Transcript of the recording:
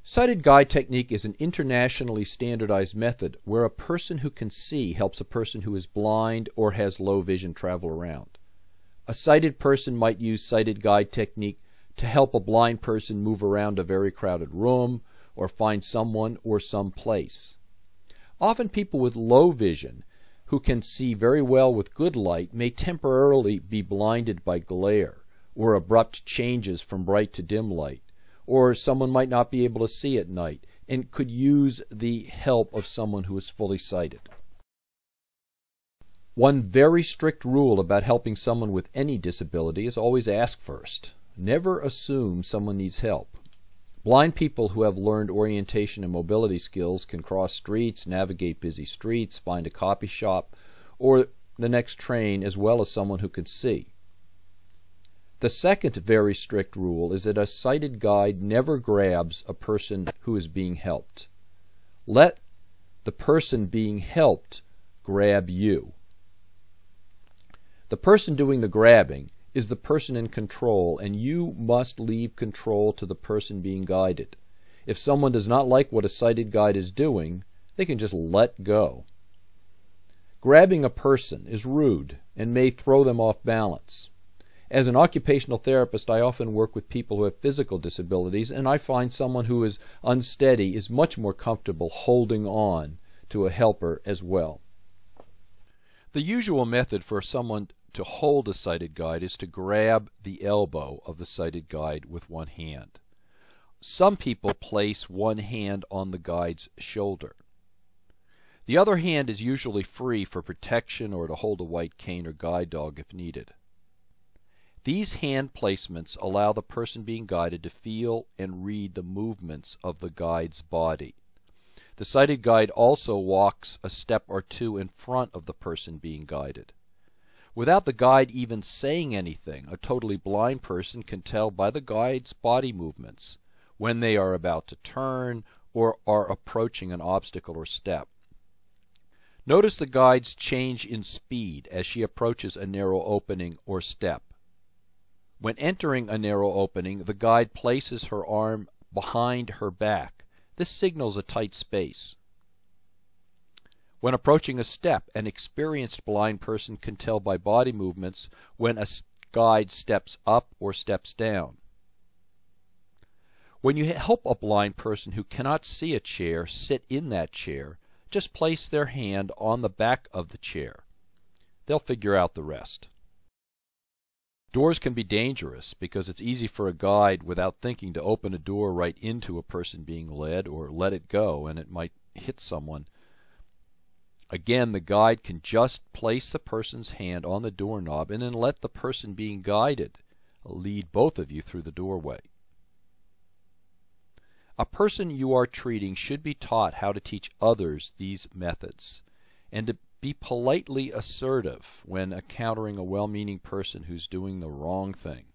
Sighted guide technique is an internationally standardized method where a person who can see helps a person who is blind or has low vision travel around. A sighted person might use sighted guide technique to help a blind person move around a very crowded room or find someone or some place. Often people with low vision who can see very well with good light may temporarily be blinded by glare or abrupt changes from bright to dim light, or someone might not be able to see at night and could use the help of someone who is fully sighted. One very strict rule about helping someone with any disability is always ask first. Never assume someone needs help. Blind people who have learned orientation and mobility skills can cross streets, navigate busy streets, find a coffee shop, or the next train as well as someone who can see. The second very strict rule is that a sighted guide never grabs a person who is being helped. Let the person being helped grab you. The person doing the grabbing is the person in control, and you must leave control to the person being guided. If someone does not like what a sighted guide is doing, they can just let go. Grabbing a person is rude and may throw them off balance. As an occupational therapist, I often work with people who have physical disabilities, and I find someone who is unsteady is much more comfortable holding on to a helper as well. The usual method for someone to hold a sighted guide is to grab the elbow of the sighted guide with one hand. Some people place one hand on the guide's shoulder. The other hand is usually free for protection or to hold a white cane or guide dog if needed. These hand placements allow the person being guided to feel and read the movements of the guide's body. The sighted guide also walks a step or two in front of the person being guided. Without the guide even saying anything, a totally blind person can tell by the guide's body movements when they are about to turn or are approaching an obstacle or step. Notice the guide's change in speed as she approaches a narrow opening or step. When entering a narrow opening, the guide places her arm behind her back. This signals a tight space. When approaching a step, an experienced blind person can tell by body movements when a guide steps up or steps down. When you help a blind person who cannot see a chair sit in that chair, just place their hand on the back of the chair. They'll figure out the rest. Doors can be dangerous because it's easy for a guide without thinking to open a door right into a person being led or let it go and it might hit someone. Again, the guide can just place the person's hand on the doorknob and then let the person being guided lead both of you through the doorway. A person you are treating should be taught how to teach others these methods and to be politely assertive when encountering a well-meaning person who's doing the wrong thing.